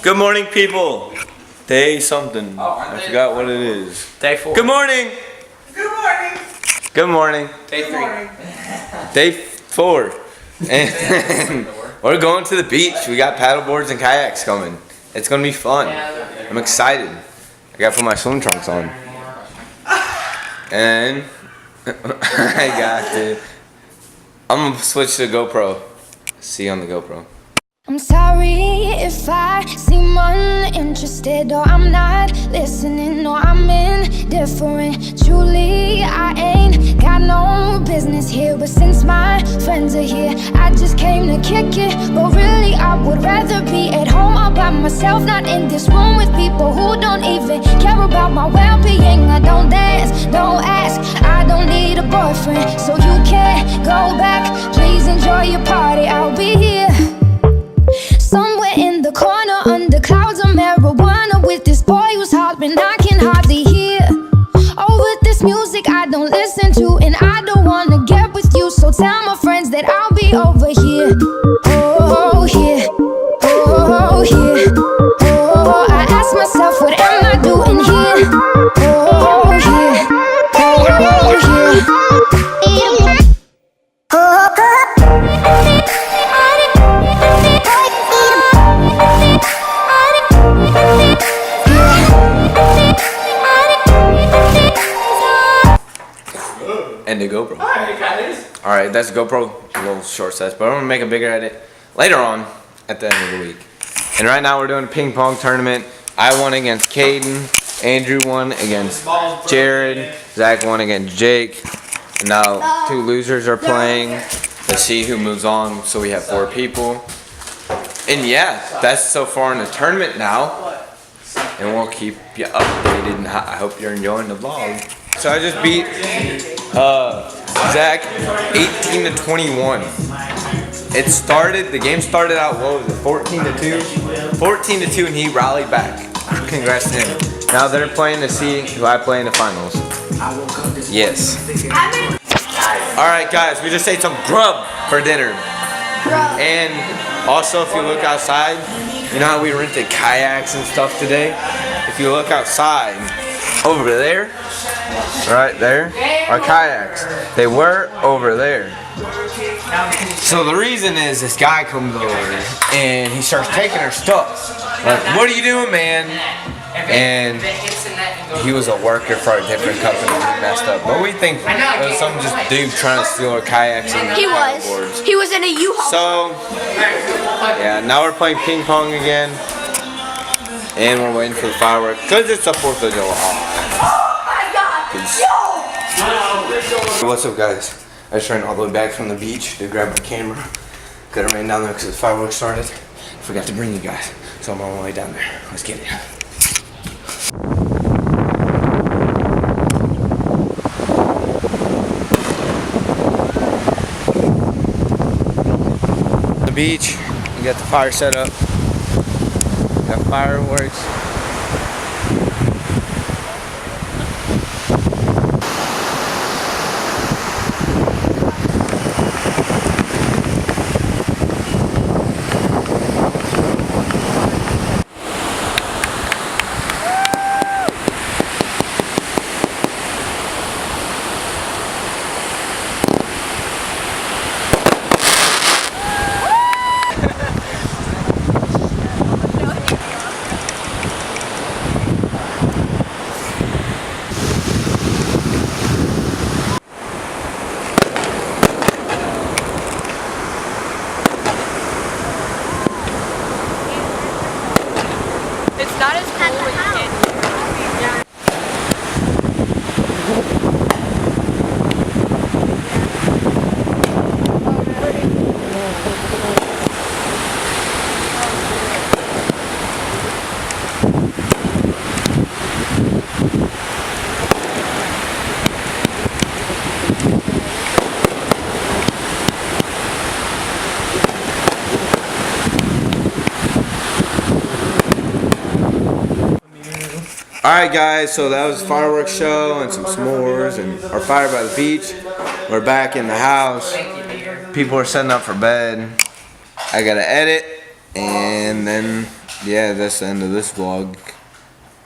Good morning, people. Day something. I forgot what it is. Day 4. Good morning. Good morning. Good morning. Day 3. Day 4. And we're going to the beach. We got paddleboards and kayaks coming. It's gonna be fun. I'm excited. I gotta put my swim trunks on. And I got to. I'm gonna switch to GoPro. See you on the GoPro. I'm sorry if I seem uninterested or I'm not listening or I'm indifferent. Truly, I ain't got no business here, but since my friends are here, I just came to kick it. But really, I would rather be at home all by myself, not in this room with people who don't even care about my well-being. I don't dance, don't ask, I don't need a boyfriend, so you can't go back. Please enjoy your party, I'll be here. Somewhere in the corner under clouds of marijuana with this boy who's hopping, I can hardly hear. Over this music I don't listen to, and I don't wanna get with you, so tell my friends that I'll be over here. Oh, here. Oh, here. Oh, I ask myself, what am I doing here? Oh, here. Oh, here. And the GoPro. Alright, guys. Alright, that's GoPro, a little short sets, but I'm gonna make a bigger edit later on at the end of the week. And right now we're doing a ping pong tournament. I won against Caden, Andrew won against Jared, Zach won against Jake. And now 2 losers are playing. Let's see who moves on, so we have 4 people. And yeah, that's so far in the tournament now. And we'll keep you updated, and I hope you're enjoying the vlog. So I just beat Zach 18-21. The game started out, what was it, 14-2? 14-2, and he rallied back. Congrats to him. Now they're playing to see who I play in the finals. Yes. Alright guys, we just ate some grub for dinner. And also if you look outside, you know how we rented kayaks and stuff today? If you look outside, over there, right there, are kayaks. They were over there. So the reason is this guy comes over and he starts taking our stuff. Like, what are you doing, man? And he was a worker for a different company. He messed up. But we think it was some just dude trying to steal our kayaks and paddleboards. He was in a U-Haul. So, yeah, now we're playing ping pong again. And we're waiting for the fireworks because it's the 4th of July. Peace. What's up, guys? I just ran all the way back from the beach to grab my camera. Could have ran down there because the fireworks started. Forgot to bring you guys, so I'm on my way down there. Let's get it. The beach, we got the fire set up. Got fireworks. It's not as cool when you can't hear. Alright guys, so that was a fireworks show and some s'mores and our fire by the beach. We're back in the house. People are setting up for bed. I gotta edit and then yeah, that's the end of this vlog.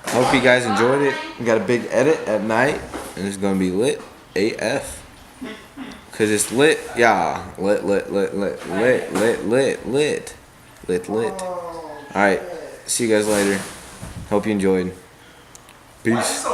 Hope you guys enjoyed it. We got a big edit at night, and it's gonna be lit AF. Cause it's lit, yeah. Lit. Alright, see you guys later. Hope you enjoyed. Peace.